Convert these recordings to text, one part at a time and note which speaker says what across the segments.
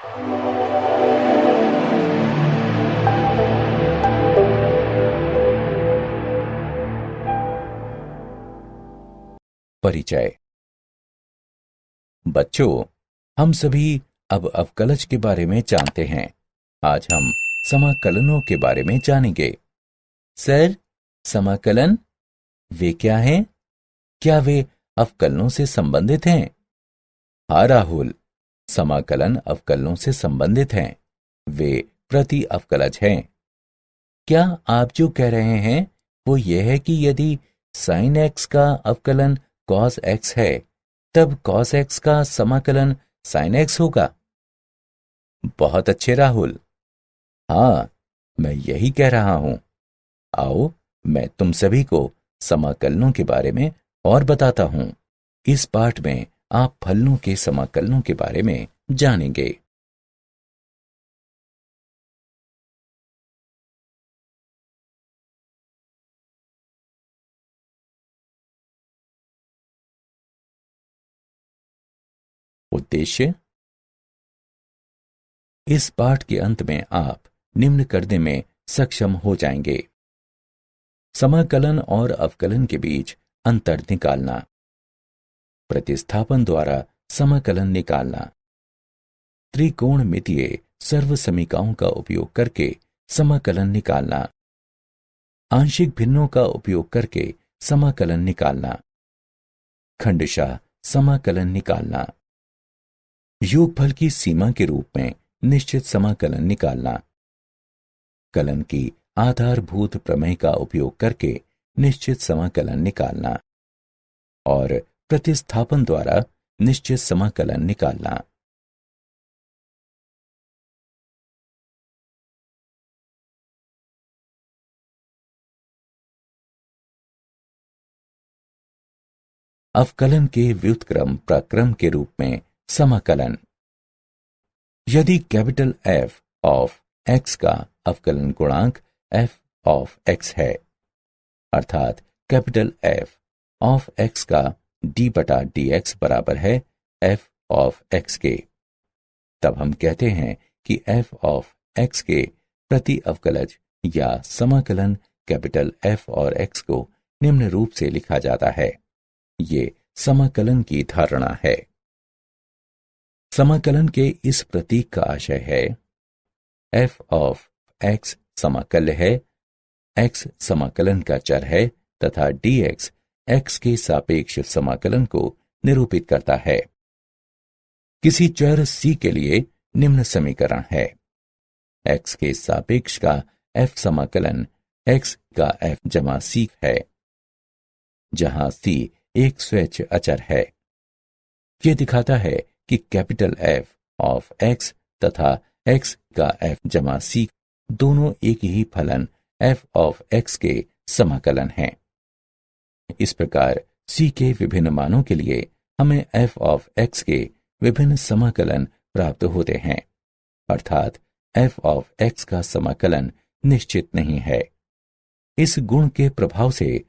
Speaker 1: परिचय। बच्चों, हम सभी अब अवकलज के बारे में जानते हैं। आज हम समाकलनों के बारे में जानेंगे। सर, समाकलन वे क्या हैं? क्या वे अवकलनों से संबंधित हैं? हाँ राहुल, समाकलन अवकलनों से संबंधित हैं। वे प्रति अवकलज हैं। क्या आप जो कह रहे हैं वो ये है कि यदि sin x का अवकलन cos x है, तब cos x का समाकलन sin x होगा? बहुत अच्छे राहुल। हाँ, मैं यही कह रहा हूं। आओ, मैं तुम सभी को समाकलनों के बारे में और बताता हूं। इस पाठ में आप फलनों के समाकलनों के बारे में जानेंगे। उद्देश्य। इस पाठ के अंत में आप निम्न करने में सक्षम हो जाएंगे। समाकलन और अवकलन के बीच अंतर निकालना, प्रतिस्थापन द्वारा समाकलन निकालना, त्रिकोणमितीय सर्वसमीकाओं का उपयोग करके समाकलन निकालना, आंशिक भिन्नों का उपयोग करके समाकलन निकालना, खंडशः समाकलन निकालना, योगफल की सीमा के रूप में निश्चित समाकलन निकालना, कलन की आधारभूत प्रमेय का उपयोग करके निश्चित समाकलन निकालना और प्रतिस्थापन द्वारा निश्चित समाकलन निकालना। अवकलन के व्युत्क्रम प्रक्रम के रूप में समाकलन। यदि कैपिटल F ऑफ x का अवकलन गुणांक f ऑफ x है, अर्थात कैपिटल F ऑफ x का d बटा dx बराबर है f ऑफ x के, तब हम कहते हैं कि f ऑफ x के प्रति अवकलज या समाकलन कैपिटल F और x को निम्न रूप से लिखा जाता है। ये समाकलन की धारणा है। समाकलन के इस प्रतीक का आशय है f ऑफ x समाकल्य है, x समाकलन का चर है तथा dx x के सापेक्ष समाकलन को निरूपित करता है। किसी चर c के लिए निम्न समीकरण है। x के सापेक्ष का f समाकलन x का f जमा c है, जहां c एक स्वैच्छ अचर है। यह दिखाता है कि कैपिटल F ऑफ x तथा x का f जमा c दोनों एक ही फलन f ऑफ x के समाकलन हैं। इस प्रकार c के विभिन्न मानों के लिए हमें f ऑफ x के विभिन्न समाकलन प्राप्त होते हैं, अर्थात f ऑफ x का समाकलन निश्चित नहीं है। इस गुण के प्रभाव से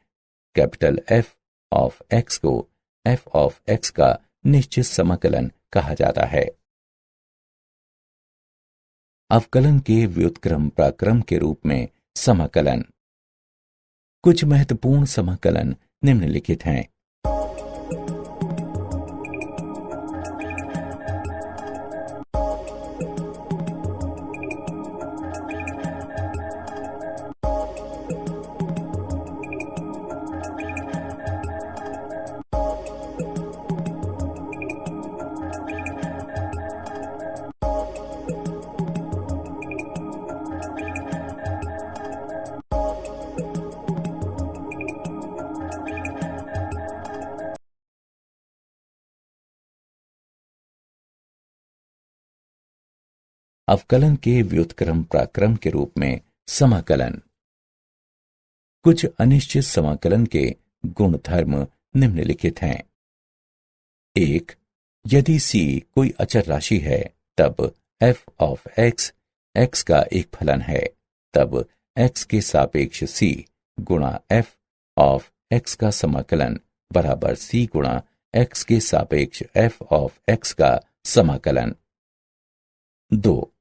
Speaker 1: कैपिटल F ऑफ x को f ऑफ x का निश्चित समाकलन कहा जाता है। अवकलन के व्युत्क्रम प्रक्रम के रूप में समाकलन। कुछ महत्वपूर्ण समाकलन निम्नलिखित हैं। अवकलन के व्युत्क्रम प्रक्रम के रूप में समाकलन। कुछ अनिश्चित समाकलन के गुणधर्म निम्नलिखित हैं। 1. यदि c कोई अचर राशि है, तब f ऑफ x x का एक फलन है, तब x के सापेक्ष c गुणा f ऑफ x का समाकलन बराबर c गुणा x के सापेक्ष f ऑफ x का समाकलन। दो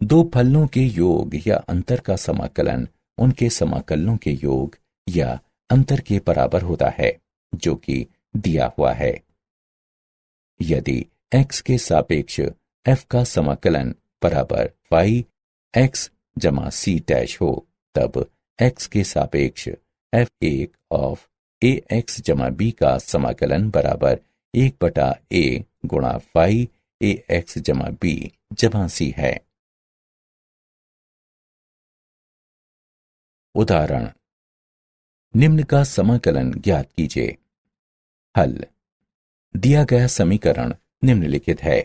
Speaker 1: दो फलनों के योग या अंतर का समाकलन उनके समाकलनों के योग या अंतर के बराबर होता है जो कि दिया हुआ है। यदि x के सापेक्ष f का समाकलन बराबर y x जमा c डैश हो, तब x के सापेक्ष f1 ऑफ ax जमा b का समाकलन बराबर 1/a गुणा y ax जमा b जमा c है। उदाहरण, निम्न का समाकलन ज्ञात कीजिए। हल, दिया गया समीकरण निम्नलिखित है।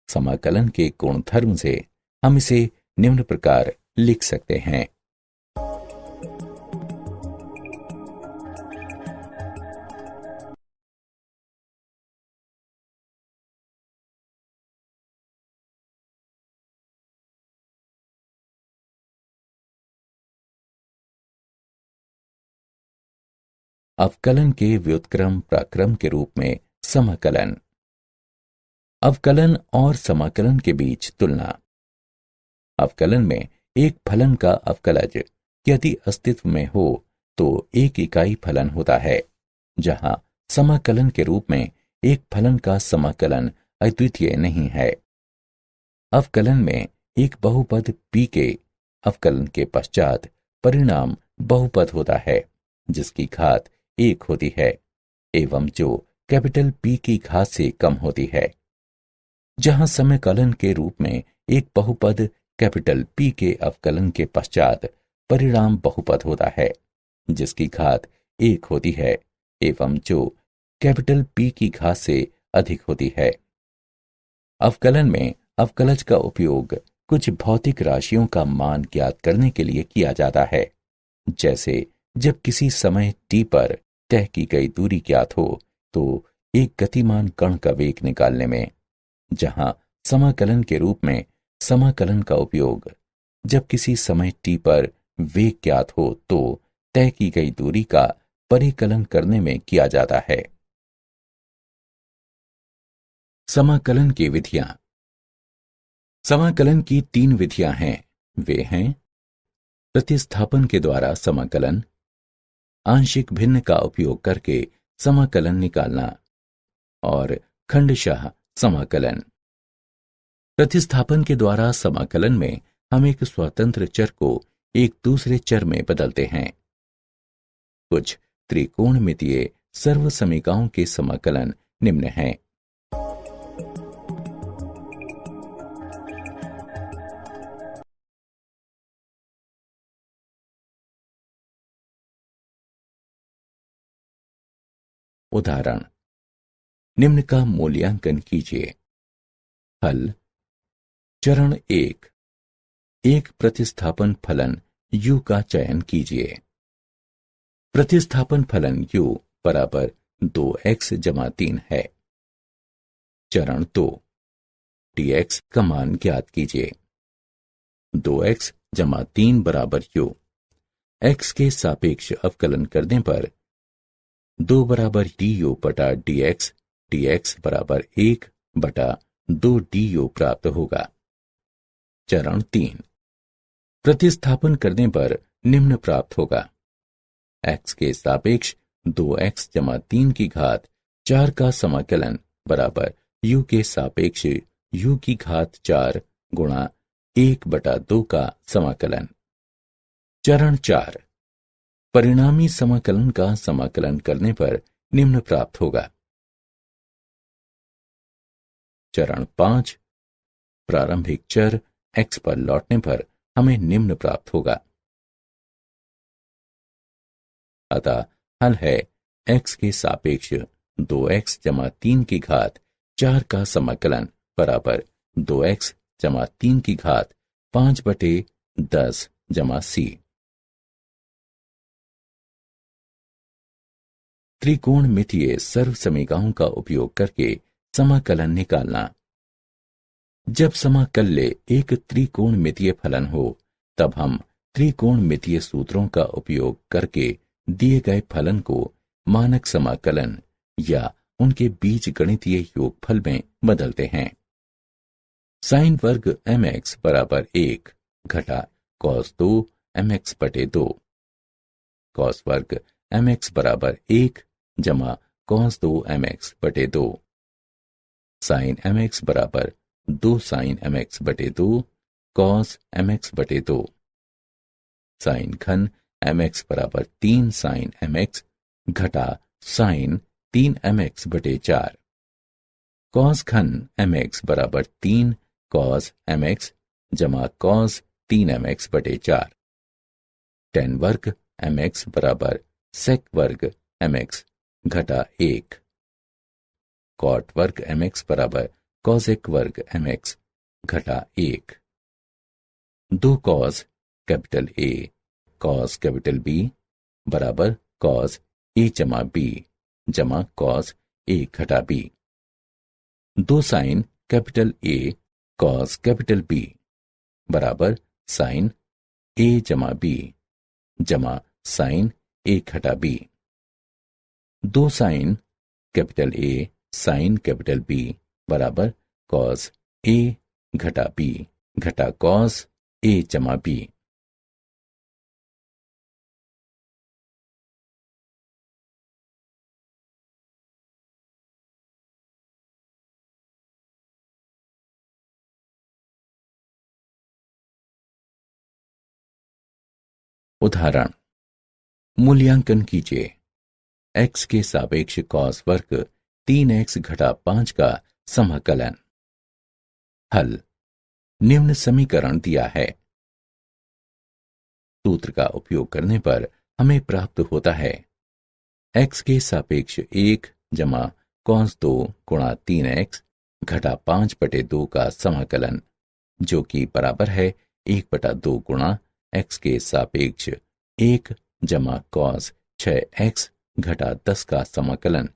Speaker 1: समाकलन के गुणधर्म से हम इसे निम्न प्रकार लिख सकते हैं। अवकलन के व्युत्क्रम प्रक्रम के रूप में समाकलन। अवकलन और समाकलन के बीच तुलना। अवकलन में एक फलन का अवकलज यदि अस्तित्व में हो तो एक इकाई फलन होता है, जहां समाकलन के रूप में एक फलन का समाकलन अद्वितीय नहीं है। अवकलन में एक बहुपद p के अवकलन के पश्चात परिणाम बहुपद होता है जिसकी घात 1 होती है एवं जो कैपिटल P की घात से कम होती है। जहां समाकलन के रूप में एक बहुपद कैपिटल P के अवकलन के पश्चात परिणाम बहुपद होता है जिसकी घात 1 होती है एवं जो कैपिटल P की घात से अधिक होती है। अवकलन में अवकलज का उपयोग कुछ भौतिक राशियों का मान ज्ञात करने के लिए किया जाता है, जैसे जब किसी समय t पर तय की गई दूरी ज्ञात हो तो एक गतिमान कण का वेग निकालने में, जहां समाकलन के रूप में समाकलन का उपयोग जब किसी समय t पर वेग ज्ञात हो तो तय की गई दूरी का परिकलन करने में किया जाता है। समाकलन की विधियां। समाकलन की 3 विधियां हैं। वे हैं प्रतिस्थापन के द्वारा समाकलन, आंशिक भिन्न का उपयोग करके समाकलन निकालना और खंडशः समाकलन। प्रतिस्थापन के द्वारा समाकलन में हम एक स्वतंत्र चर को एक दूसरे चर में बदलते हैं। कुछ त्रिकोणमितीय सर्वसमीकाओं के समाकलन निम्न हैं। उदाहरण, निम्न का मूल्यांकन कीजिए। हल। चरण 1, एक प्रतिस्थापन फलन u का चयन कीजिए। प्रतिस्थापन फलन u बराबर 2x जमा 3 है। चरण 2, dx का मान ज्ञात कीजिए। 2x जमा 3 बराबर u। x के सापेक्ष अवकलन करने पर 2 बराबर du बटा dx, dx बराबर 1 बटा 2 du प्राप्त होगा। चरण 3, प्रतिस्थापन करने पर निम्न प्राप्त होगा। x के सापेक्ष 2x जमा 3 की घात 4 का समाकलन बराबर u के सापेक्ष u की घात 4 गुणा 1 बटा 2 का समाकलन। चरण 4, परिणामी समाकलन का समाकलन करने पर निम्न प्राप्त होगा। चरण 5, प्रारंभिक चर x पर लौटने पर हमें निम्न प्राप्त होगा। अतः हल है x के सापेक्ष 2x जमा 3 की घात 4 का समाकलन बराबर 2x जमा 3 की घात 5/10 जमा c। त्रिकोणमितीय सर्वसमीकाओं का उपयोग करके समाकलन निकालना। जब समाकल्य एक त्रिकोणमितीय फलन हो तब हम त्रिकोणमितीय सूत्रों का उपयोग करके दिए गए फलन को मानक समाकलन या उनके बीजगणितीय योगफल में बदलते हैं। साइन वर्ग mx बराबर 1 घटा कॉस 2 mx बटे 2। कॉस वर्ग mx बराबर 1 जमा कॉस 2 mx बटे 2। साइन mx बराबर 2 साइन mx बटे 2 कॉस mx बटे 2। साइन घन mx बराबर 3 साइन mx घटा साइन 3 mx बटे 4। कॉस घन mx बराबर 3 कॉस mx जमा कॉस 3 mx बटे 4। टेन वर्ग mx बराबर सेक वर्ग mx घटा 1। कॉट वर्ग mx बराबर कॉसेक वर्ग mx घटा 1। 2 cos capital A cos capital B बराबर कॉस A जमा B जमा कॉस A घटा B। 2 sine capital A cos capital B बराबर साइन A जमा B जमा साइन A घटा B। 2 sine capital A sine capital B बराबर कॉस A घटा B घटा कॉस A जमा B। उदाहरण मूल्यांकन कीजिए। x के सापेक्ष कॉस वर्ग 3x घटा 5 का समाकलन। हल निम्न समीकरण दिया है। सूत्र का उपयोग करने पर हमें प्राप्त होता है x के सापेक्ष 1 जमा कॉस 2 गुणा 3x घटा 5 बटे 2 का समाकलन जो कि बराबर है 1/2 गुणा x के सापेक्ष 1 जमा कॉस 6x घटा 10 का समाकलन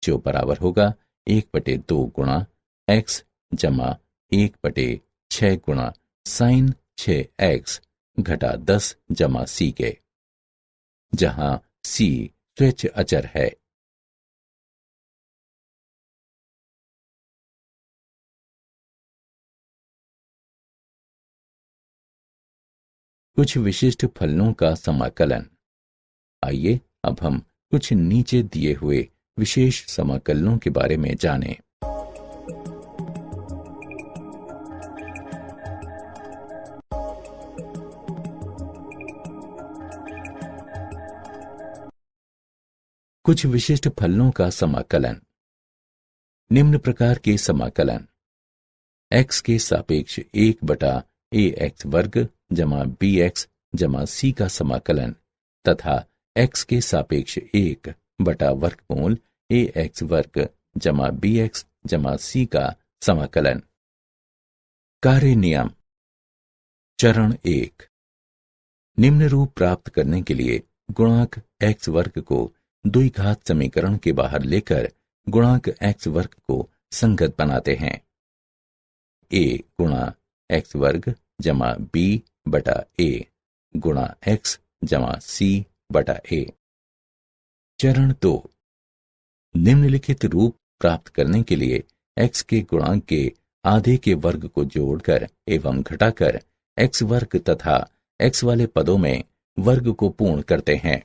Speaker 1: जो बराबर होगा 1/2 गुणा x जमा 1/6 गुणा साइन 6x घटा 10 जमा c के, जहां c स्वेच्छ अचर है। कुछ विशिष्ट फलनों का समाकलन। आइए अब हम कुछ नीचे दिए हुए विशेष समाकलनों के बारे में जानें। कुछ विशिष्ट फलनों का समाकलन। निम्न प्रकार के समाकलन x के सापेक्ष 1/ax वर्ग जमा bx जमा c का समाकलन तथा x के सापेक्ष 1/वर्गमूल ax वर्ग जमा bx जमा c का समाकलन। कार्य नियम। चरण 1। निम्न रूप प्राप्त करने के लिए गुणांक x वर्ग को द्विघात समीकरण के बाहर लेकर गुणांक x वर्ग को संगत बनाते हैं। a गुणा x वर्ग जमा b बटा a गुणा x जमा c बटा a। चरण 2। निम्नलिखित रूप प्राप्त करने के लिए x के गुणांक के आधे के वर्ग को जोड़कर एवं घटाकर x वर्ग तथा x वाले पदों में वर्ग को पूर्ण करते हैं।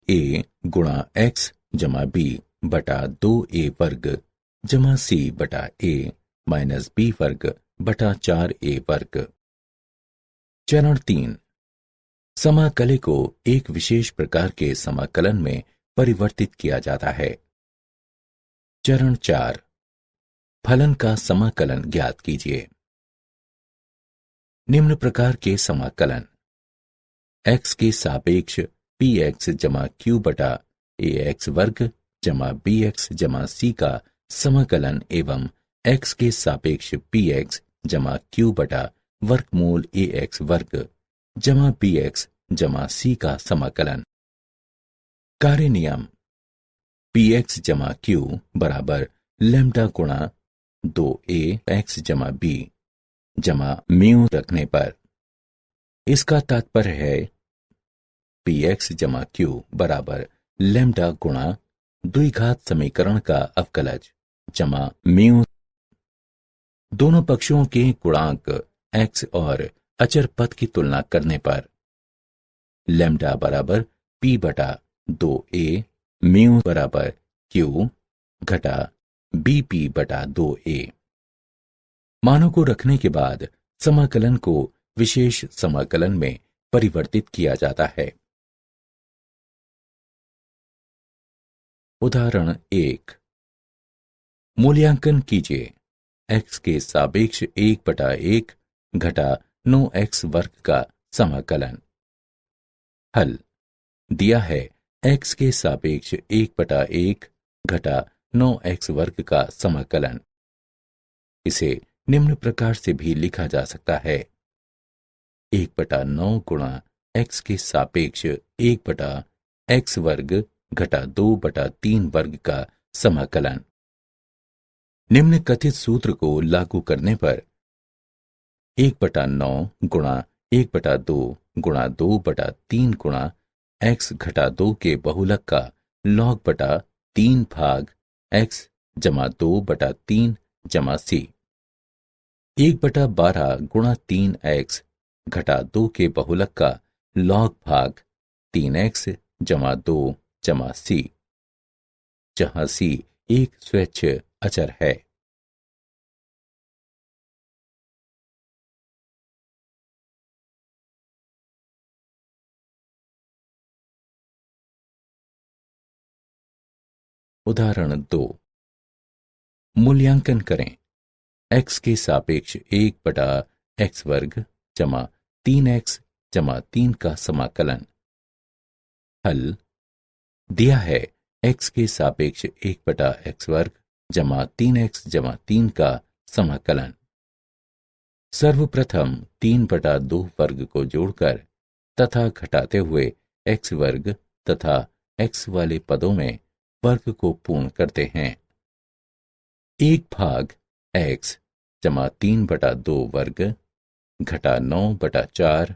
Speaker 1: a गुणा x जमा b बटा 2a वर्ग जमा c बटा a माइनस b वर्ग बटा 4a वर्ग। चरण 3। समाकले को एक विशेष प्रकार के समाकलन में परिवर्तित किया जाता है। चरण 4। फलन का समाकलन ज्ञात कीजिए। निम्न प्रकार के समाकलन x के सापेक्ष px जमा q बटा ax वर्ग जमा bx जमा c का समाकलन एवं x के सापेक्ष px जमा q बटा वर्गमूल ax वर्ग जमा bx जमा c का समाकलन। कार्य नियम। px जमा q बराबर लैम्डा गुणा 2a x जमा b जमा म्यू रखने पर। इसका तात्पर्य है px जमा q बराबर लैम्डा गुणा द्विघात समीकरण का अवकलज जमा म्यू दोनों पक्षों के गुणांक x और अचर पद की तुलना करने पर लैम्डा बराबर p बटा 2a, म्यू बराबर q घटा bp बटा 2a। मानों को रखने के बाद समाकलन को विशेष समाकलन में परिवर्तित किया जाता है। उदाहरण 1। मूल्यांकन कीजिए x के सापेक्ष 1/1 घटा 9x वर्ग का समाकलन। हल दिया है x के सापेक्ष 1/1 घटा 9x वर्ग का समाकलन। इसे निम्न प्रकार से भी लिखा जा सकता है 1/9 गुणा x के सापेक्ष 1/x वर्ग घटा 2/3 वर्ग का समाकलन। निम्न कथित सूत्र को लागू करने पर 1/9 गुणा 1/2 गुणा 2/3 गुणा x घटा 2 के बहुलक का log बटा 3 भाग x जमा 2/3 जमा c। 1/12 गुणा 3x घटा 2 के बहुलक का log भाग 3x जमा 2 जमा c, जहां c एक स्वैच्छ अचर है। उदाहरण 2। मूल्यांकन करें x के सापेक्ष 1/x वर्ग जमा 3x जमा 3 का समाकलन। हल दिया है x के सापेक्ष 1/x वर्ग जमा 3x जमा 3 का समाकलन। सर्वप्रथम 3/2 वर्ग को जोड़कर तथा घटाते हुए x वर्ग तथा x वाले पदों में वर्ग को पूर्ण करते हैं। 1 भाग x जमा 3/2 वर्ग घटा 9/4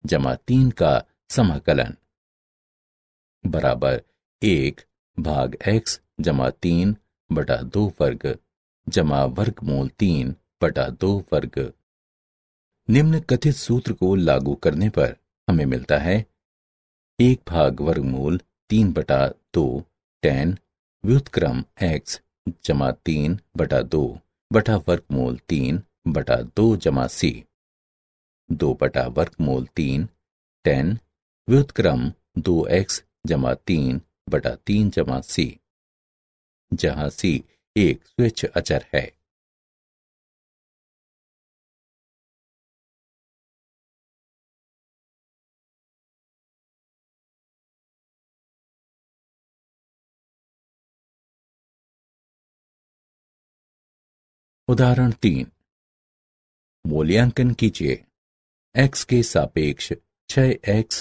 Speaker 1: जमा 3 का समाकलन बराबर 1 भाग x जमा 3/2 वर्ग जमा वर्गमूल 3/2 वर्ग। निम्न कथित सूत्र को लागू करने पर हमें मिलता है 1 भाग वर्गमूल 3/2 tan व्युत्क्रम x जमा 3/2 बटा वर्गमूल 3/2 जमा c, 2 बटा वर्गमूल 3 tan व्युत्क्रम 2x जमा 3/3 जमा c, जहां c एक स्वैच्छ अचर है। उदाहरण 3। मूल्यांकन कीजिए x के सापेक्ष 6x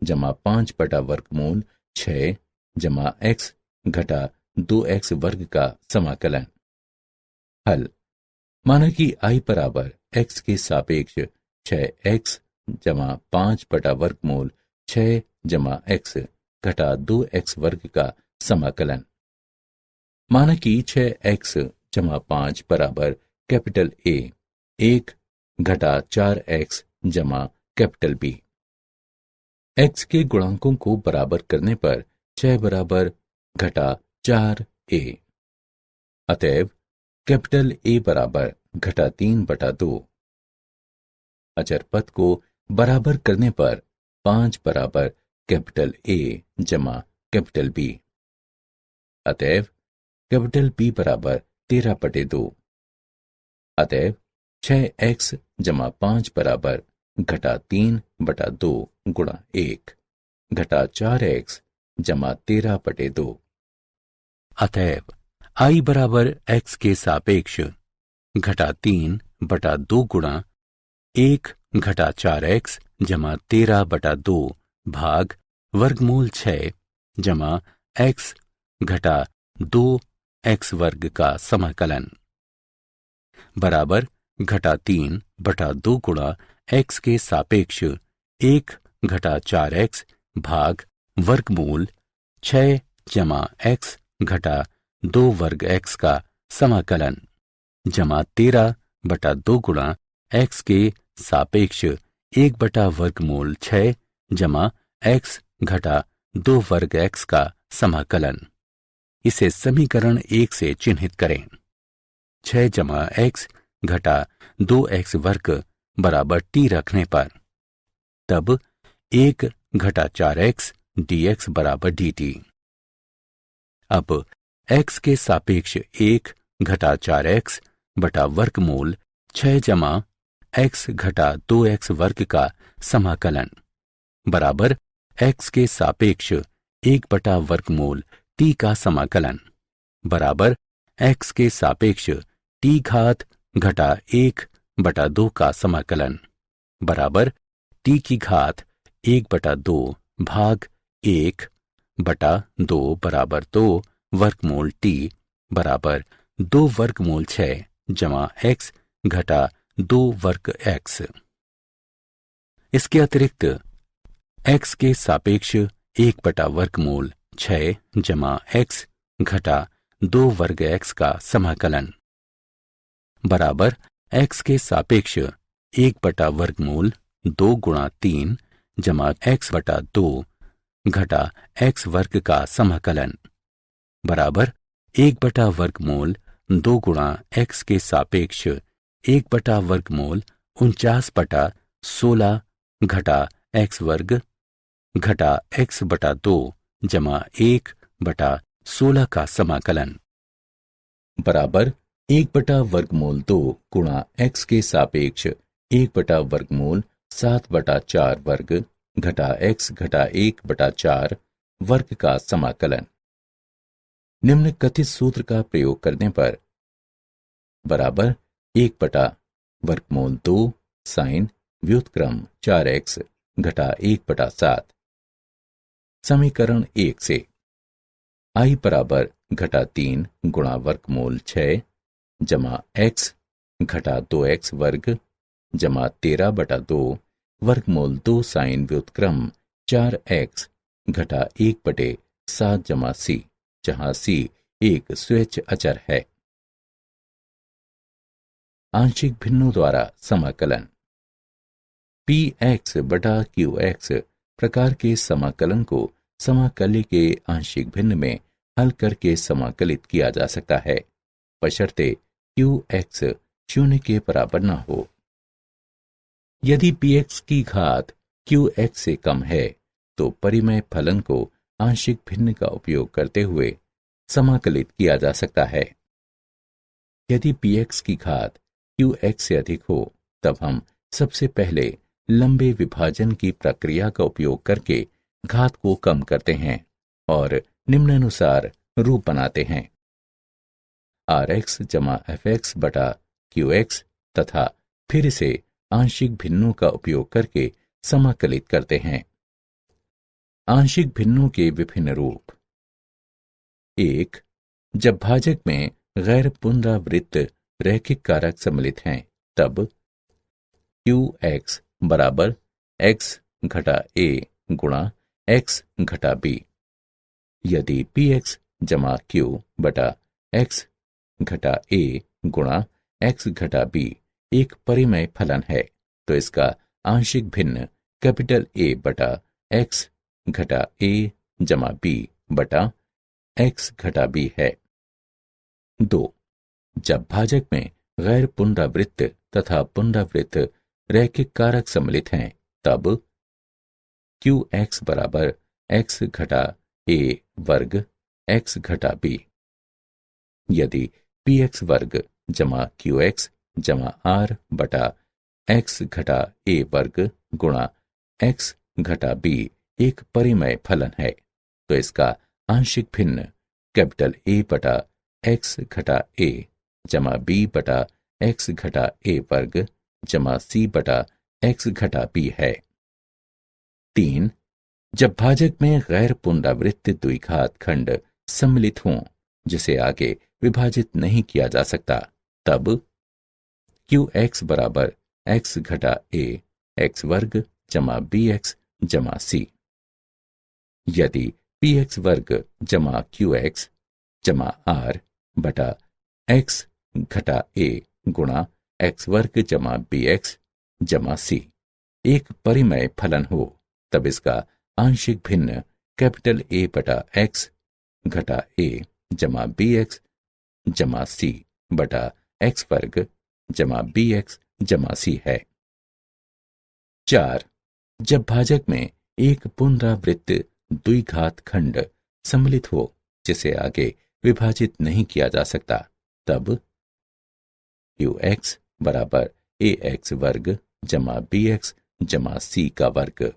Speaker 1: जमा 5 बटा वर्गमूल 6 जमा x घटा 2x वर्ग का समाकलन। हल माना कि i बराबर x के सापेक्ष 6x जमा 5 बटा वर्गमूल 6 जमा x घटा 2x वर्ग का समाकलन। माना कि 6x जमा 5 बराबर कैपिटल A 1 घटा 4x जमा कैपिटल B। x के गुणांकों को बराबर करने पर 6 बराबर घटा 4a। अतएव कैपिटल A बराबर घटा 3/2। अचर पद को बराबर करने पर 5 बराबर कैपिटल A जमा कैपिटल B। अतएव कैपिटल B बराबर 13/2। अतएव 6x जमा 5 बराबर घटा 3/2 गुणा 1 घटा 4x जमा 13/2। अतएव i बराबर x के सापेक्ष घटा 3/2 गुणा 1 घटा 4x जमा 13/2 भाग वर्गमूल 6 जमा x घटा 2x वर्ग का समाकलन बराबर घटा 3/2 गुणा x के सापेक्ष 1 घटा 4x भाग वर्गमूल 6 जमा x घटा 2 वर्ग x का समाकलन जमा 13
Speaker 2: बटा 2 गुणा x के सापेक्ष 1 बटा वर्गमूल 6 जमा x घटा 2 वर्ग x का समाकलन। इसे समीकरण 1 से चिन्हित करें। 6 जमा x घटा 2x वर्ग बराबर t रखने पर तब 1 घटा 4x dx बराबर dt। अब x के सापेक्ष 1 घटा 4x बटा वर्गमूल 6 जमा x घटा 2x वर्ग का समाकलन बराबर x के सापेक्ष 1 बटा वर्गमूल t का समाकलन बराबर x के सापेक्ष t घात घटा 1 बटा 2 का समाकलन बराबर t की घात 1 बटा 2 भाग 1 बटा 2 बराबर 2 वर्गमूल t बराबर 2 वर्गमूल 6 जमा x घटा 2 वर्ग x। इसके अतिरिक्त x के सापेक्ष 1 बटा वर्गमूल 6 जमा x घटा 2 वर्ग x का समाकलन बराबर x के सापेक्ष 1 बटा वर्गमूल 2 गुणा 3 जमा x बटा 2 घटा x वर्ग का समाकलन बराबर 1 बटा वर्गमूल 2 गुणा x के सापेक्ष 1 बटा वर्गमूल 49 बटा 16 घटा x वर्ग घटा x बटा 2 जमा 1 बटा 16 का समाकलन
Speaker 1: बराबर 1 बटा वर्गमूल 2 गुणा x के सापेक्ष 1 बटा वर्गमूल 7 बटा 4 वर्ग घटा x घटा 1 बटा 4 वर्ग का समाकलन। निम्न कथित सूत्र का प्रयोग करने पर बराबर 1 बटा वर्गमूल 2 साइन व्युत्क्रम 4x घटा 1 बटा 7। समीकरण 1 से i बराबर घटा 3 गुणा वर्गमूल 6 जमा x घटा 2x वर्ग जमा 13 बटा 2 वर्गमूल 2 साइन व्युत्क्रम 4x घटा 1 बटे 7 जमा c, जहां c एक स्वेच्छ अचर है। आंशिक भिन्नों द्वारा समाकलन। px बटा qx प्रकार के समाकलन को समाकल्य के आंशिक भिन्न में हल करके समाकलित किया जा सकता है, बशर्ते qx शून्य के बराबर न हो। यदि px की घात qx से कम है तो परिमेय फलन को आंशिक भिन्न का उपयोग करते हुए समाकलित किया जा सकता है। यदि px की घात qx से अधिक हो तब हम सबसे पहले लंबे विभाजन की प्रक्रिया का उपयोग करके घात को कम करते हैं और निम्नानुसार रूप बनाते हैं। rx जमा fx बटा qx तथा फिर इसे आंशिक भिन्नों का उपयोग करके समाकलित करते हैं। आंशिक भिन्नों के विभिन्न रूप। 1. जब भाजक में गैर पुनरावृत्त रैखिक कारक सम्मिलित हैं तब qx बराबर x घटा a गुणा x घटा b। यदि px जमा q बटा x घटा a गुणा x घटा b एक परिमेय फलन है तो इसका आंशिक भिन्न कैपिटल A बटा x घटा a जमा b बटा x घटा b है। 2. जब भाजक में गैर पुनरावृत्त तथा पुनरावृत्त रैखिक कारक सम्मिलित हैं तब qx बराबर x घटा a वर्ग x घटा b। यदि px वर्ग जमा qx जमा r बटा x घटा a वर्ग गुणा x घटा b एक परिमेय फलन है तो इसका आंशिक भिन्न कैपिटल A बटा x घटा a जमा b बटा x घटा a वर्ग जमा c बटा x घटा b है। 3. जब भाजक में गैर पुनरावृत्त द्विघात खंड सम्मिलित हों जिसे आगे विभाजित नहीं किया जा सकता तब qx बराबर x घटा a x वर्ग जमा bx जमा c। यदि px वर्ग जमा qx जमा r बटा x घटा a गुणा एक्स वर्ग जमा बी एक्स जमा सी एक परिमेय फलन हो, तब इसका आंशिक भिन्न कैपिटल ए बटा एक्स घटा ए जमा बी एक्स जमा सी बटा एक्स वर्ग जमा बी एक्स जमा सी है। 4. जब भाजक में एक पुनरावृत्त द्विघात खंड सम्मिलित हो जिसे आगे विभाजित नहीं किया जा सकता, तब ux बराबर ए एक्स वर्ग जमा बी एक्स जमा सी का वर्ग।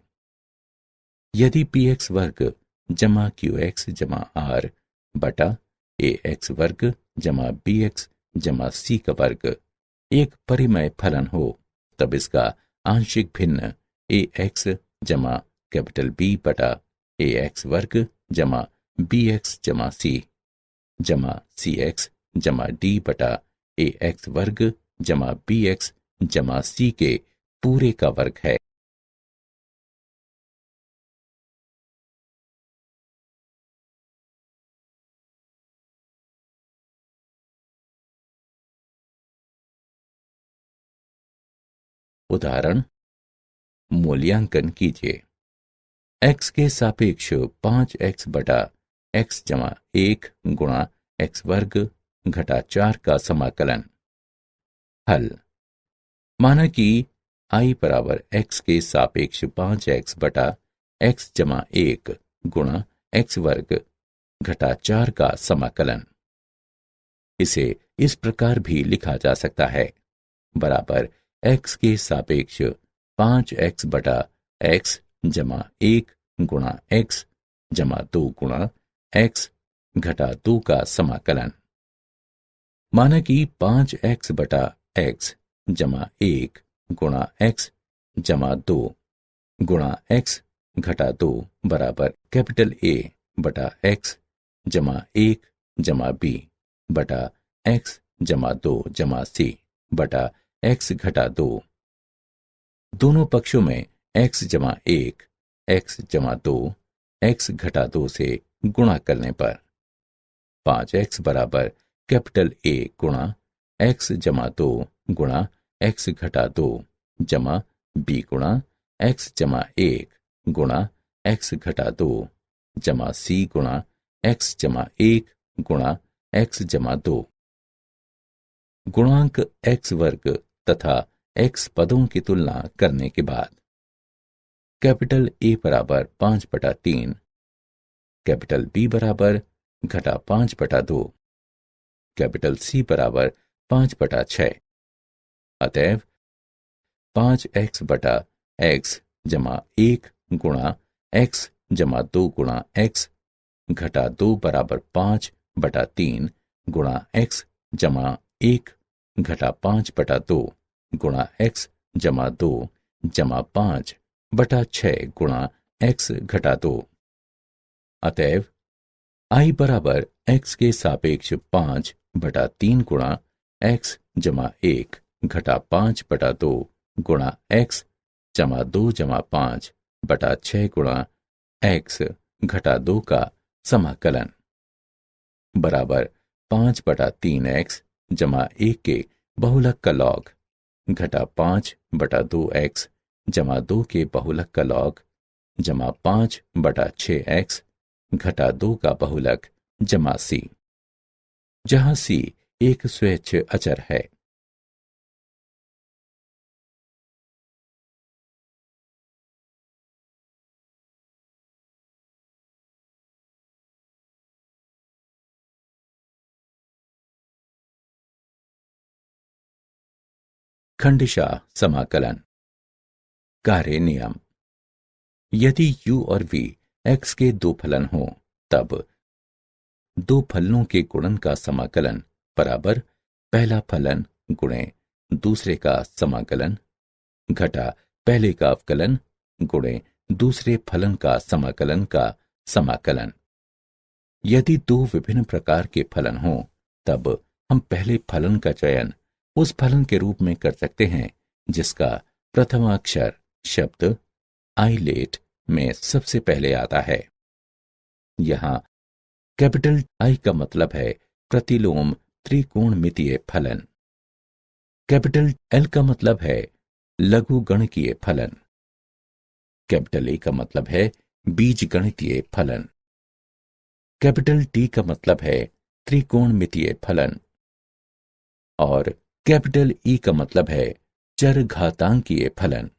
Speaker 1: यदि पी एक्स वर्ग जमा क्यू एक्स जमा आर बटा ए एक्स वर्ग जमा बी एक्स जमा सी का वर्ग एक परिमेय फलन हो, तब इसका आंशिक भिन्न ए एक्स जमा कैपिटल बी बटा ए एक्स वर्ग जमा बी एक्स जमा सी एक्स जमा डी बटा ए एक्स वर्ग जमा बी एक्स जमा सी के पूरे का वर्ग है। उदाहरण मूल्यांकन कीजिए। x के सापेक्ष 5x बटा x जमा 1 गुणा x वर्ग घटा 4 का समाकलन। हल। माना कि i बराबर x के सापेक्ष 5x बटा x जमा 1 गुणा x वर्ग घटा 4 का समाकलन। इसे इस प्रकार भी लिखा जा सकता है, बराबर x के सापेक्ष 5x बटा x जमा 1 गुणा x जमा 2 गुणा x घटा 2 का समाकलन। माना कि 5x बटा x जमा 1 गुणा x जमा 2 गुणा x घटा 2 बराबर कैपिटल A बटा x जमा 1 जमा b बटा x जमा 2 जमा c बटा x घटा 2। दोनों पक्षों में x जमा 1 x जमा 2 x घटा 2 से गुणा करने पर 5x बराबर कैपिटल A गुणा x जमा 2 गुणा x घटा 2 जमा b गुणा x जमा 1 गुणा x घटा 2 जमा c गुणा x जमा 1 गुणा x जमा 2। गुणांक x वर्ग तथा x पदों की तुलना करने के बाद कैपिटल A बराबर 5 बटा 3, कैपिटल B बराबर घटा 5 बटा 2, कैपिटल C बराबर 5 बटा 6। अतएव 5x बटा x जमा 1 गुणा x जमा 2 गुणा x घटा 2 बराबर 5 बटा 3 गुणा x जमा 1 घटा 5 बटा 2 गुणा x जमा 2 जमा 5 बटा 6 गुणा x घटा 2। अतएव i बराबर x के सापेक्ष 5 बटा 3 गुणा x जमा 1 घटा 5 बटा 2 गुणा x जमा 2 जमा 5 बटा 6 गुणा x घटा 2 का समाकलन बराबर 5 बटा 3x जमा 1 के बहुलक का लॉग घटा 5 बटा 2x जमा 2 के बहुलक का लॉग जमा 5 बटा 6x घटा 2 का बहुलक जमा c, जहां c एक स्वैच्छ अचर है। खंडशः समाकलन। कार्य नियम। यदि u और v x के दो फलन हों, तब दो फलनों के गुणन का समाकलन बराबर पहला फलन गुणे दूसरे का समाकलन घटा पहले का अवकलन गुणे दूसरे फलन का समाकलन का समाकलन। यदि दो विभिन्न प्रकार के फलन हों, तब हम पहले फलन का चयन उस फलन के रूप में कर सकते हैं जिसका प्रथम अक्षर शब्द आइलेट में सबसे पहले आता है। यहां कैपिटल I का मतलब है प्रतिलोम त्रिकोणमितीय फलन। कैपिटल एल का मतलब है लघु गणकीय फलन। कैपिटल ए का मतलब है बीज गणितीय फलन। कैपिटल टी का मतलब है त्रिकोणमितीय फलन। और कैपिटल ई का मतलब है चरघातांकीय फलन।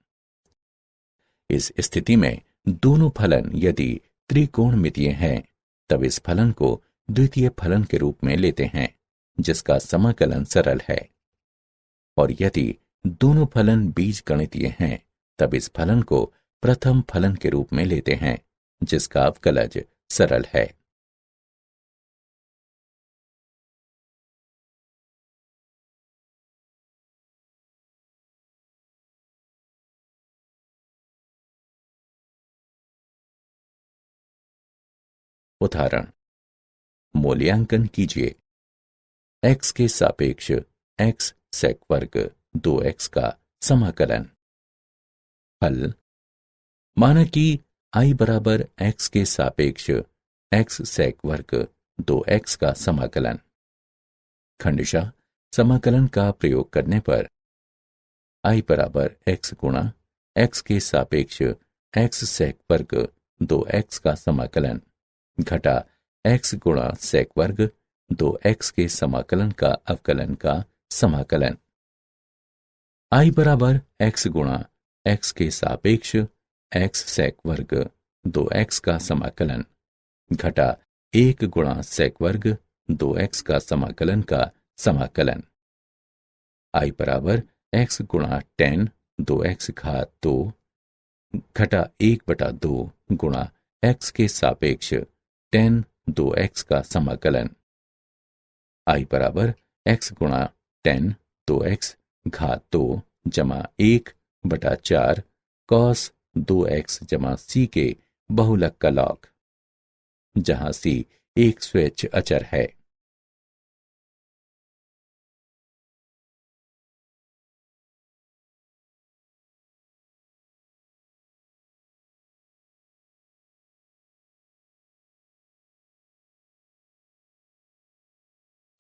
Speaker 1: इस स्थिति में दोनों फलन यदि त्रिकोणमितीय हैं तब इस फलन को द्वितीय फलन के रूप में लेते हैं जिसका समाकलन सरल है। और यदि दोनों फलन बीजगणितीय हैं तब इस फलन को प्रथम फलन के रूप में लेते हैं जिसका अवकलज सरल है। उदाहरण, मूल्यांकन कीजिए। x के सापेक्ष x sec वर्ग 2x का समाकलन। हल, माना कि I बराबर x के सापेक्ष x sec वर्ग 2x का समाकलन। खंडशः समाकलन का प्रयोग करने पर I बराबर x गुणा x के सापेक्ष x sec वर्ग 2x का समाकलन घटा x गुणा sec वर्ग 2x के समाकलन का अवकलन का समाकलन। I बराबर x गुणा x के सापेक्ष x sec वर्ग 2x का समाकलन घटा 1 गुणा sec वर्ग 2x का समाकलन का समाकलन। I बराबर x गुणा tan 2x घात 2 घटा 1/2 गुणा x के सापेक्ष tan 2x का समाकलन। I बराबर x गुणा tan 2x घात 2 जमा 1/4 cos 2x जमा c के बहुलक का लॉग, जहां c एक स्वेच्छ अचर है।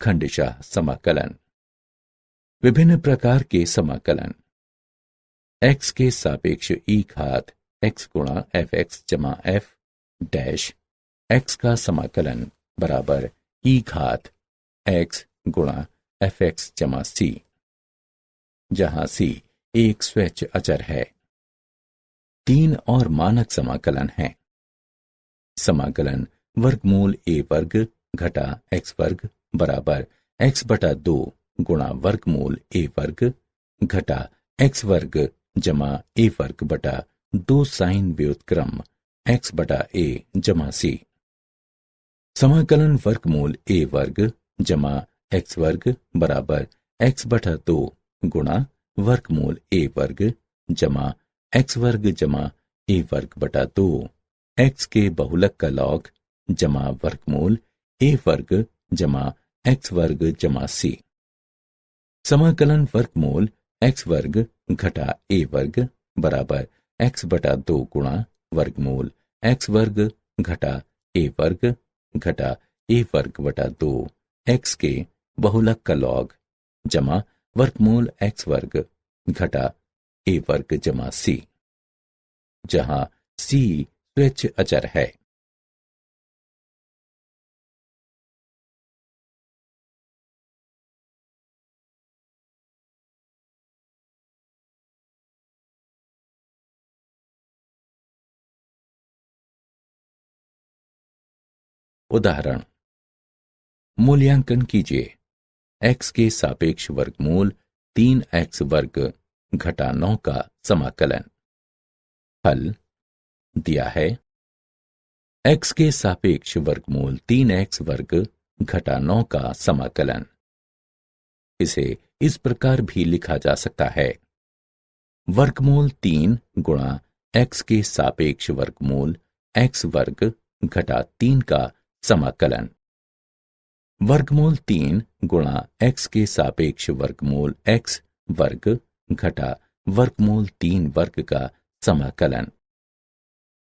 Speaker 1: खंडशः समाकलन। विभिन्न प्रकार के समाकलन। x के सापेक्ष e घात x गुणा fx जमा f डैश x का समाकलन बराबर e घात x गुणा fx जमा c, जहां c एक स्वेच्छ अचर है। 3 और मानक समाकलन हैं। समाकलन वर्गमूल a वर्ग घटा x वर्ग बराबर x/2 गुणा वर्गमूल a वर्ग घटा x वर्ग जमा a वर्ग बटा 2 साइन व्युत्क्रम x/a जमा c। समाकलन वर्गमूल a वर्ग जमा x वर्ग बराबर x/2 गुणा वर्गमूल a वर्ग जमा x वर्ग जमा a वर्ग बटा 2 x के बहुलक का लॉग जमा वर्गमूल a वर्ग जमा x वर्ग जमा c। समाकलन वर्गमूल x वर्ग घटा a वर्ग बराबर x/2 गुणा वर्गमूल x वर्ग घटा a वर्ग घटा a वर्ग बटा 2 x के बहुलक का लॉग जमा वर्गमूल x वर्ग घटा a वर्ग जमा c, जहां c स्वेच्छ अचर है। उदाहरण, मूल्यांकन कीजिए। x के सापेक्ष वर्गमूल 3x वर्ग घटा 9 का समाकलन। हल दिया है x के सापेक्ष वर्गमूल 3x वर्ग घटा 9 का समाकलन। इसे इस प्रकार भी लिखा जा सकता है, वर्गमूल 3 गुणा x के सापेक्ष वर्गमूल x वर्ग घटा 3 का समाकलन। वर्गमूल 3 गुणा x के सापेक्ष वर्गमूल x वर्ग घटा वर्गमूल 3 वर्ग का समाकलन।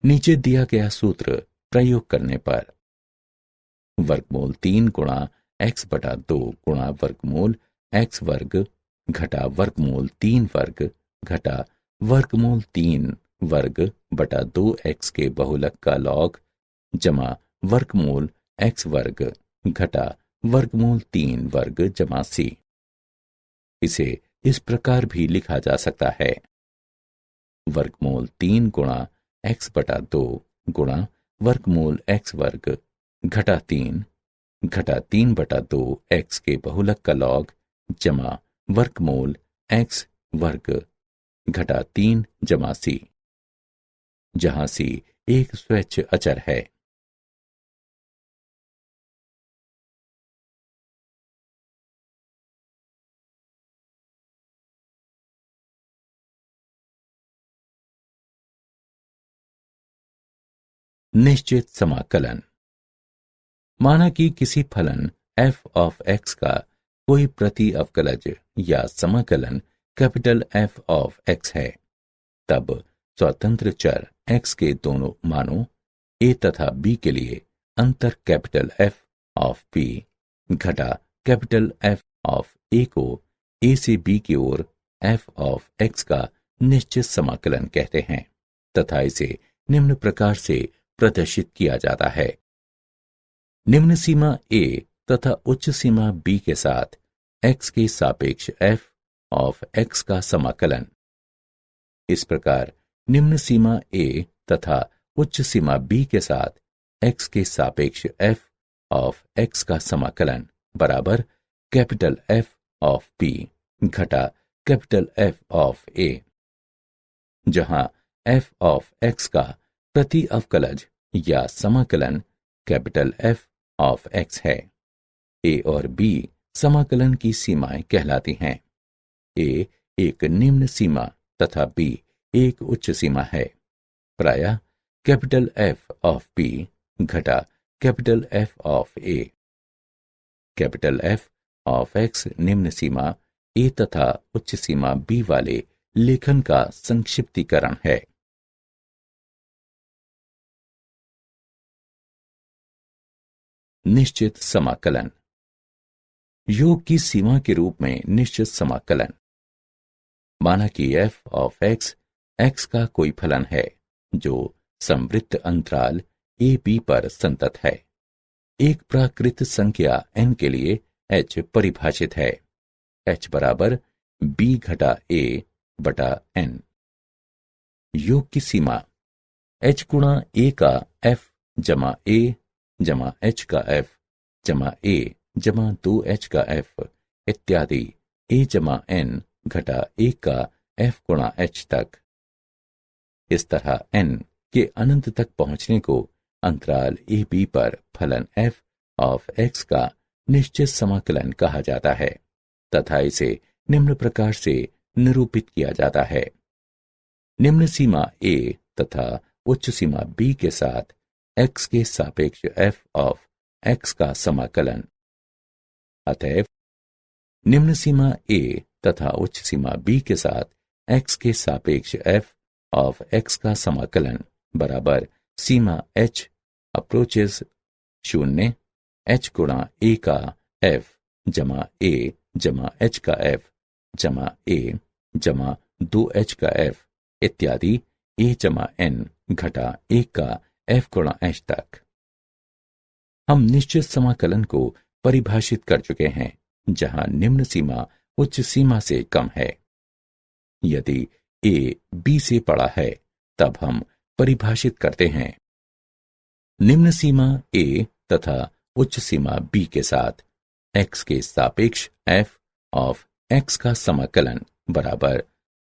Speaker 1: नीचे दिया गया सूत्र प्रयोग करने पर वर्गमूल 3 गुणा x/2 गुणा वर्गमूल x वर्ग घटा वर्गमूल 3 वर्ग घटा वर्गमूल 3 वर्ग बटा 2x के बहुलक का लॉग जमा वर्गमूल x वर्ग घटा वर्गमूल 3 वर्ग जमा c। इसे इस प्रकार भी लिखा जा सकता है वर्गमूल 3 गुणा x बटा 2 गुणा वर्गमूल x वर्ग घटा 3 बटा 2 x के बहुलक का लॉग जमा वर्गमूल x वर्ग घटा 3 जमा c, जहां c एक स्वैच्छ अचर है। निश्चित समाकलन। माना कि किसी फलन f ऑफ x का कोई प्रति अवकलज या समाकलन कैपिटल F ऑफ x है, तब स्वतंत्र चर x के दोनों मानों a तथा b के लिए अंतर कैपिटल F ऑफ b घटा कैपिटल F ऑफ a को a से b की ओर f ऑफ x का निश्चित समाकलन कहते हैं तथा इसे निम्न प्रकार से प्रदर्शित किया जाता है। निम्न सीमा a तथा उच्च सीमा b के साथ x के सापेक्ष f ऑफ x का समाकलन। इस प्रकार निम्न सीमा a तथा उच्च सीमा b के साथ x के सापेक्ष f ऑफ x का समाकलन बराबर कैपिटल F ऑफ b घटा कैपिटल F ऑफ a, जहां f ऑफ x का प्रति अवकलज या समाकलन कैपिटल F ऑफ x है। a और b समाकलन की सीमाएं कहलाती हैं। a एक निम्न सीमा तथा b एक उच्च सीमा है। प्रायः कैपिटल F ऑफ b घटा capital F of a। Capital F of x निम्न सीमा a तथा उच्च सीमा b वाले लेखन का संक्षिप्तीकरण है। निश्चित समाकलन। योग की सीमा के रूप में निश्चित समाकलन। माना कि f ऑफ x x का कोई फलन है जो संवृत्त अंतराल a b पर संतत है। एक प्राकृत संख्या n के लिए h परिभाषित है। h बराबर b घटा a बटा n। योग की सीमा h गुणा a का f जमा a जमा h का f जमा a जमा 2h का f इत्यादि a जमा n घटा 1 का f गुणा h तक। इस तरह n के अनंत तक पहुंचने को अंतराल a b पर फलन f ऑफ x का निश्चित समाकलन कहा जाता है तथा इसे निम्न प्रकार से निरूपित किया जाता है। निम्न सीमा a तथा उच्च सीमा b के साथ x के सापेक्ष f ऑफ x का समाकलन। अतएव निम्न सीमा a तथा उच्च सीमा b के साथ x के सापेक्ष f ऑफ x का समाकलन बराबर सीमा h अप्रोचेस 0 h गुणा a का f जमा a जमा h का f जमा a जमा 2h का f इत्यादि a जमा n घटा 1 का f गुणा h तक। हम निश्चित समाकलन को परिभाषित कर चुके हैं जहां निम्न सीमा उच्च सीमा से कम है। यदि a b से बड़ा है तब हम परिभाषित करते हैं निम्न सीमा a तथा उच्च सीमा b के साथ x के सापेक्ष f ऑफ x का समाकलन बराबर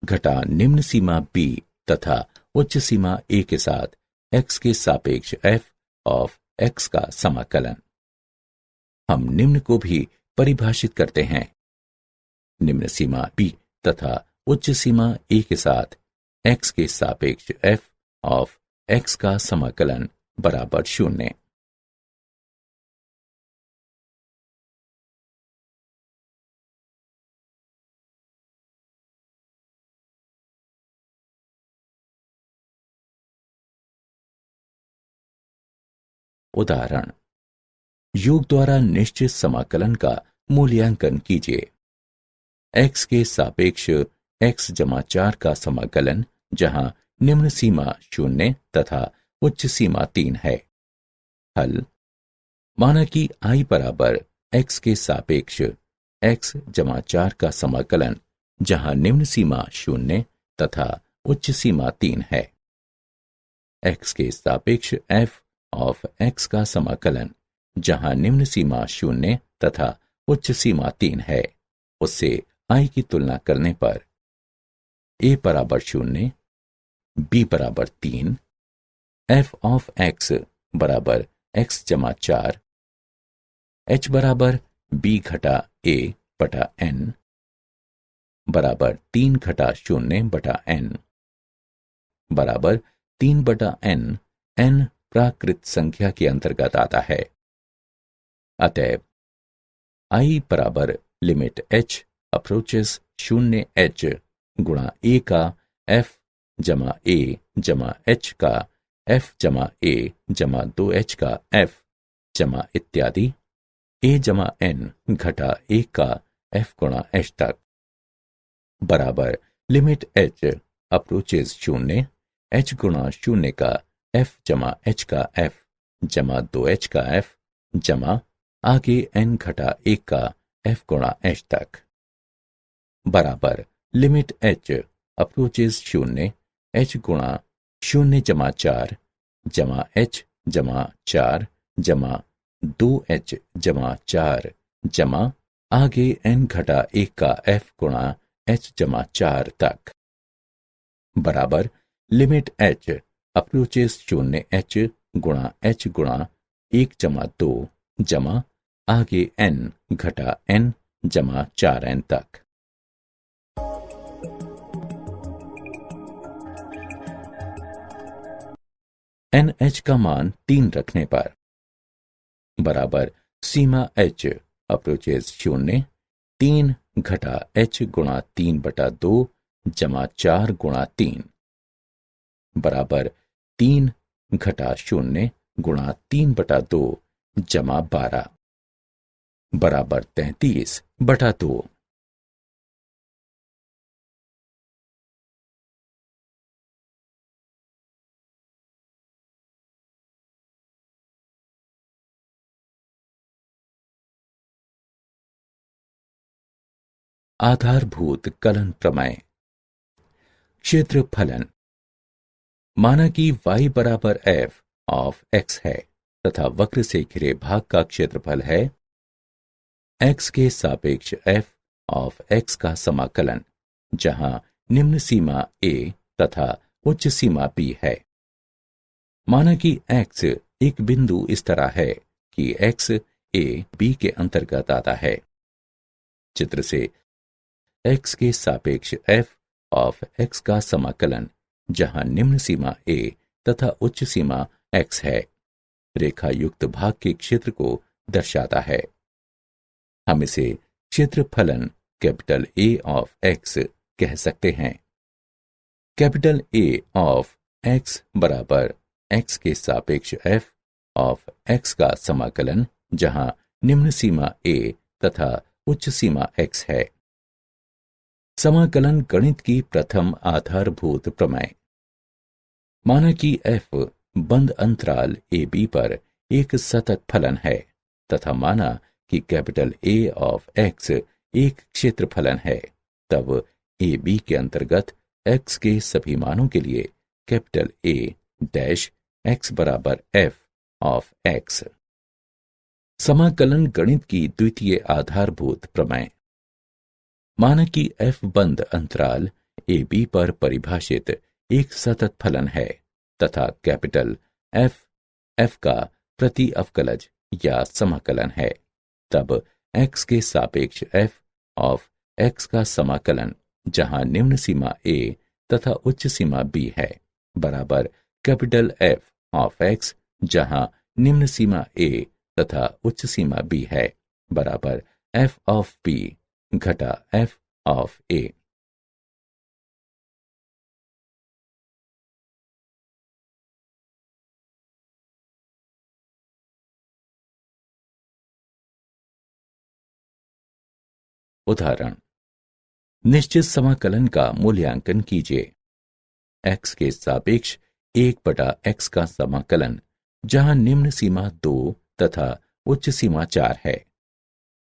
Speaker 1: घटा निम्न सीमा b तथा उच्च सीमा a के साथ x के सापेक्ष f ऑफ x का समाकलन। हम निम्न को भी परिभाषित करते हैं निम्न सीमा b तथा उच्च सीमा a के साथ x के सापेक्ष f ऑफ x का समाकलन बराबर 0। उदाहरण योग द्वारा निश्चित समाकलन का मूल्यांकन कीजिए। x के सापेक्ष x जमा 4 का समाकलन जहां निम्न सीमा 0 तथा उच्च सीमा 3 है। हल। माना कि I बराबर x के सापेक्ष x जमा 4 का समाकलन जहां निम्न सीमा 0 तथा उच्च सीमा 3 है। x के सापेक्ष f ऑफ x का समाकलन जहां निम्न सीमा 0 तथा उच्च सीमा 3 है, उससे I की तुलना करने पर a बराबर 0, b बराबर 3, f ऑफ x बराबर x जमा 4, h बराबर b घटा a बटा n बराबर 3 घटा 0 बटा n बराबर 3 बटा n प्राकृत संख्या के अंतर्गत आता है। अतएव I बराबर लिमिट h अप्रोचेस 0h गुणा a का f जमा a जमा h का f जमा a जमा 2h का f जमा इत्यादि a जमा n घटा 1 का f गुणा h तक बराबर लिमिट h अप्रोचेस 0 h गुणा 0 का f जमा h का f जमा 2h का f जमा आगे n घटा 1 का f गुणा h तक बराबर लिमिट h अप्रोचेस 0 h गुणा 0 जमा 4 जमा h जमा 4 जमा 2h जमा 4 जमा आगे n घटा 1 का f गुणा h जमा 4 तक बराबर लिमिट h अप्रोचेस 0h गुणा h गुणा 1 जमा 2 जमा आगे n घटा n जमा 4n तक। NH का मान 3 रखने पर बराबर सीमा h अप्रोचेस 0 3 घटा h गुणा 3 बटा 2 जमा 4 गुणा 3 बराबर 3 घटा 0 गुणा 3 बटा 2 जमा 12 बराबर 33 बटा 2। आधारभूत कलन प्रमेय। क्षेत्रफलन। माना कि y बराबर f ऑफ x है तथा वक्र से घिरे भाग का क्षेत्रफल है x के सापेक्ष f ऑफ x का समाकलन जहां निम्न सीमा a तथा उच्च सीमा b है। माना कि x एक बिंदु इस तरह है कि x a b के अंतर्गत आता है। चित्र से x के सापेक्ष f ऑफ x का समाकलन जहां निम्न सीमा a तथा उच्च सीमा x है, रेखा युक्त भाग के क्षेत्र को दर्शाता है। हम इसे क्षेत्रफलन कैपिटल A ऑफ x कह सकते हैं। कैपिटल A ऑफ x बराबर x के सापेक्ष f ऑफ x का समाकलन जहां निम्न सीमा a तथा उच्च सीमा x है। समाकलन गणित की प्रथम आधारभूत प्रमेय। माना कि f बंद अंतराल AB पर एक सतत फलन है तथा माना कि कैपिटल A ऑफ x एक क्षेत्रफलन है, तब AB के अंतर्गत x के सभी मानों के लिए कैपिटल A डैश x बराबर f ऑफ x। समाकलन गणित की द्वितीय आधारभूत प्रमेय। माना कि f बंद अंतराल AB पर परिभाषित एक सतत फलन है तथा कैपिटल f का प्रति अवकलज या समाकलन है, तब x के सापेक्ष f ऑफ x का समाकलन जहां निम्न सीमा a तथा उच्च सीमा b है बराबर कैपिटल F ऑफ x जहां निम्न सीमा a तथा उच्च सीमा b है बराबर f ऑफ b घटा f ऑफ a। उदाहरण। निश्चित समाकलन का मूल्यांकन कीजिए। x के सापेक्ष 1/x का समाकलन, जहां निम्न सीमा 2 तथा उच्च सीमा 4 है।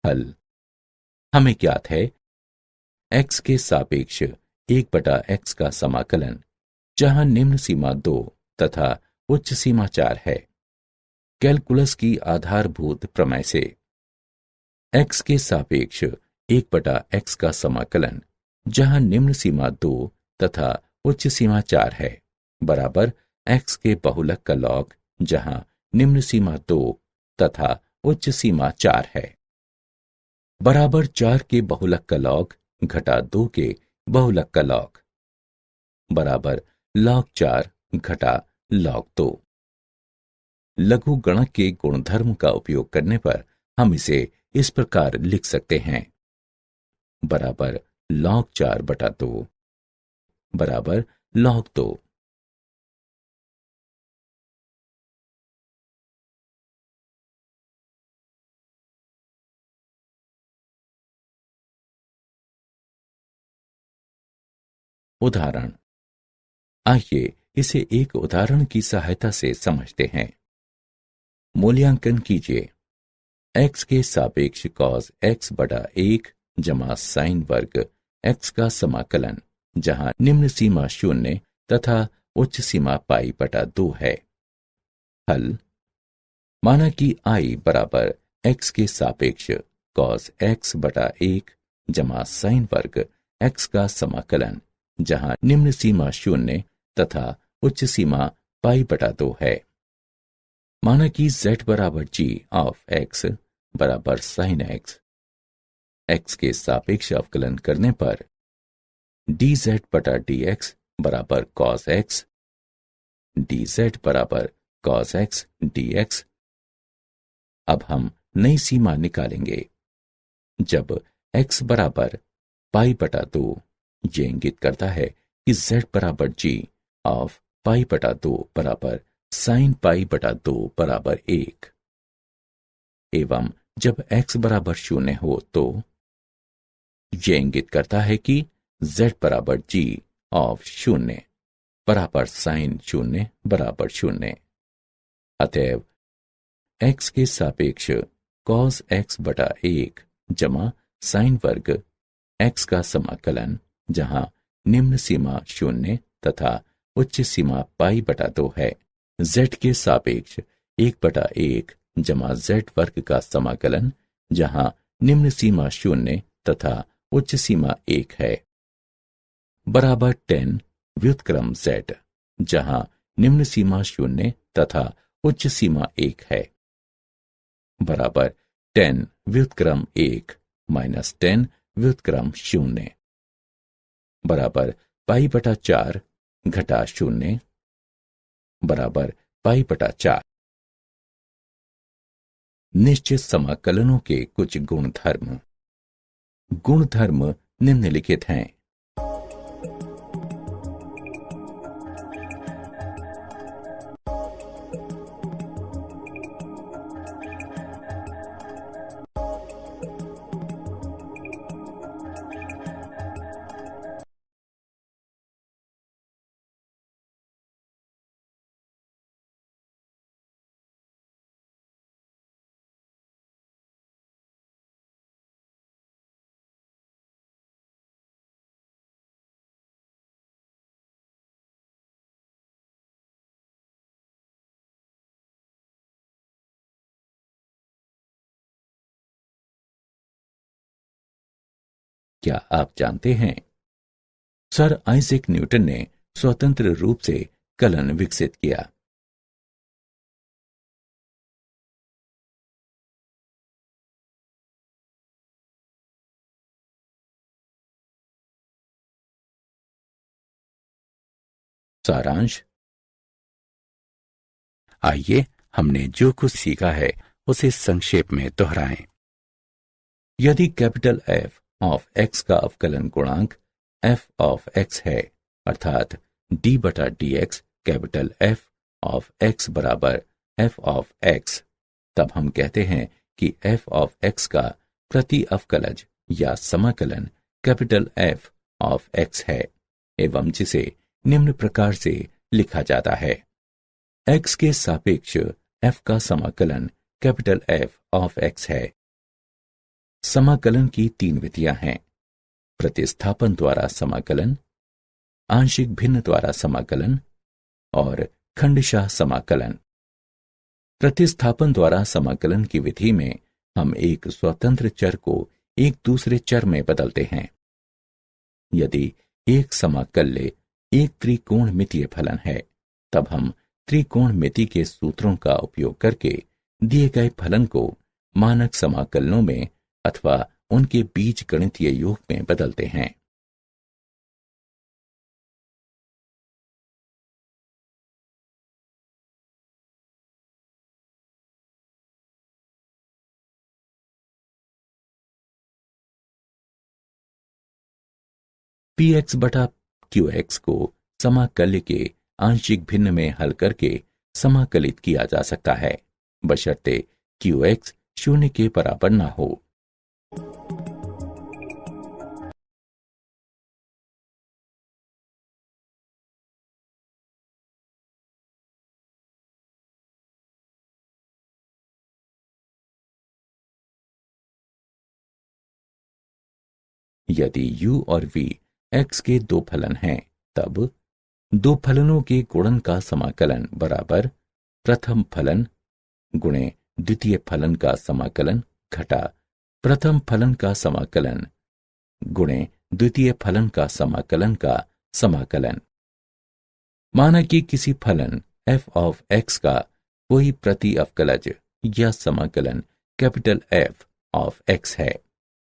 Speaker 1: हल। हमें ज्ञात है x के सापेक्ष 1/x का समाकलन, जहां निम्न सीमा 2 तथा उच्च सीमा 4 है। कैलकुलस की आधारभूत प्रमेय से x के सापेक्ष 1/x का समाकलन, जहां निम्न सीमा 2 तथा उच्च सीमा 4 है, बराबर x के बहुलक का लॉग, जहां निम्न सीमा 2 तथा उच्च सीमा 4 है, बराबर 4 के बहुलक का लॉग घटा 2 के बहुलक का लॉग, बराबर log 4 घटा log 2। लघु गणक के गुणधर्म का उपयोग करने पर हम इसे इस प्रकार लिख सकते हैं, बराबर log 4/2 बराबर log 2। उदाहरण। आइए इसे एक उदाहरण की सहायता से समझते हैं। मूल्यांकन कीजिए। x के सापेक्ष cos x/1 जमा sin वर्ग x का समाकलन, जहां निम्न सीमा 0 तथा उच्च सीमा π/2 है। हल। माना कि I बराबर x के सापेक्ष cos x/1 जमा sin वर्ग x का समाकलन, जहां निम्न सीमा 0 तथा उच्च सीमा π/2 है। माना कि z बराबर g ऑफ x बराबर sin x, x के सापेक्ष अवकलन करने पर dz/dx बराबर cos x, dz बराबर cos x dx। अब हम नई सीमा निकालेंगे। जब x बराबर π/2, ये इंगित करता है कि z बराबर g ऑफ π/2 बराबर sin π/2 बराबर 1, एवं जब x बराबर 0 हो तो ये इंगित करता है कि z बराबर g ऑफ 0 बराबर sin 0 बराबर 0। अतएव x के सापेक्ष cos x/1 जमा sin वर्ग x का समाकलन, जहां निम्न सीमा 0 तथा उच्च सीमा π/2 है, z के सापेक्ष 1/1 जमा z वर्ग का समाकलन, जहां निम्न सीमा 0 तथा उच्च सीमा 1 है, बराबर tan व्युत्क्रम z, जहां निम्न सीमा 0 तथा उच्च सीमा 1 है, बराबर tan व्युत्क्रम 1 माइनस tan व्युत्क्रम 0, बराबर π/4 घटा 0 बराबर π/4। निश्चित समाकलनों के कुछ गुणधर्म। गुणधर्म निम्नलिखित हैं। क्या आप जानते हैं, सर आइजैक न्यूटन ने स्वतंत्र रूप से कलन विकसित किया। सारांश।
Speaker 2: आइए हमने जो कुछ सीखा है उसे संक्षेप में दोहराएं।
Speaker 1: यदि कैपिटल F ऑफ x का अवकलन गुणांक f ऑफ x है, अर्थात d/dx capital F of x बराबर f ऑफ x, तब हम कहते हैं कि f ऑफ x का प्रति अवकलज या समाकलन कैपिटल एफ ऑफ एक्स है एवं जिसे निम्न प्रकार से लिखा जाता है। एक्स के सापेक्ष एफ का समाकलन कैपिटल एफ ऑफ एक्स है। समाकलन की तीन विधियां हैं: प्रतिस्थापन द्वारा समाकलन, आंशिक भिन्न द्वारा समाकलन और खंडशः समाकलन। प्रतिस्थापन द्वारा समाकलन की विधि में हम एक स्वतंत्र चर को एक दूसरे चर में बदलते हैं। यदि एक समाकल्य एक त्रिकोणमितीय फलन है, तब हम त्रिकोणमिति के सूत्रों का उपयोग करके दिए गए फलन को मानक समाकलनों में अथवा उनके बीजगणितीय योग में बदलते हैं। px बटा qx को समाकल्य के आंशिक भिन्न में हल करके समाकलित किया जा सकता है, बशर्ते qx शून्य के बराबर ना हो। यदि u और v x के दो फलन हैं, तब दो फलनों के गुणन का समाकलन बराबर प्रथम फलन गुणे द्वितीय फलन का समाकलन घटा प्रथम फलन का समाकलन गुणे द्वितीय फलन का समाकलन का समाकलन। माना कि किसी फलन f ऑफ x का कोई प्रति अवकलज या समाकलन कैपिटल F ऑफ x है,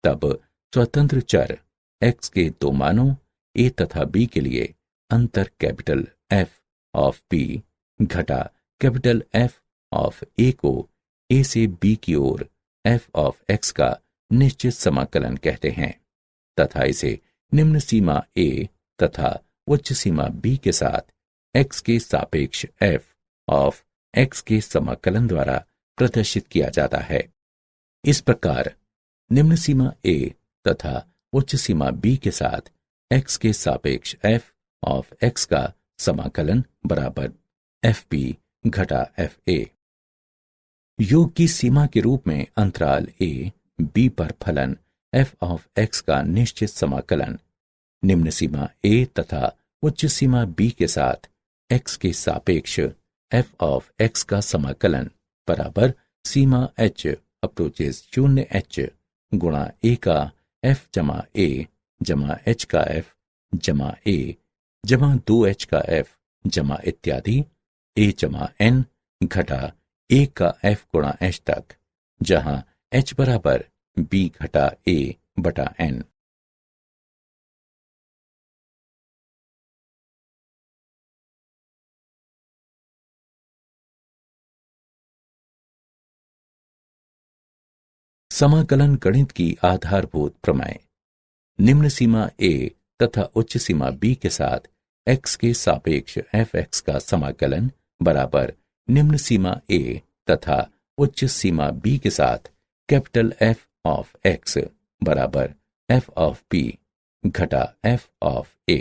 Speaker 1: तब स्वतंत्र चर x के दो मानों a तथा b के लिए अंतर कैपिटल F ऑफ b घटा कैपिटल F ऑफ a को a से b की ओर f ऑफ x का निश्चित समाकलन कहते हैं तथा इसे निम्न सीमा a तथा उच्च सीमा b के साथ x के सापेक्ष f ऑफ x के समाकलन द्वारा प्रदर्शित किया जाता है। इस प्रकार निम्न सीमा a तथा उच्च सीमा b के साथ x के सापेक्ष f ऑफ x का समाकलन बराबर fb घटा fa। योग की सीमा के रूप में अंतराल a b पर फलन f ऑफ x का निश्चित समाकलन निम्न सीमा a तथा उच्च सीमा b के साथ x के सापेक्ष f ऑफ x का समाकलन बराबर सीमा h अप्रोचेस 0h गुणा a का f जमा a जमा h का f जमा a जमा 2h का f जमा इत्यादि a जमा n घटा a का f गुणा h तक, जहां h बराबर b घटा a बटा n। समाकलन गणित की आधारभूत प्रमेय। निम्न सीमा a तथा उच्च सीमा b के साथ x के सापेक्ष fx का समाकलन बराबर निम्न सीमा a तथा उच्च सीमा b के साथ कैपिटल F ऑफ x बराबर f ऑफ b घटा f ऑफ a।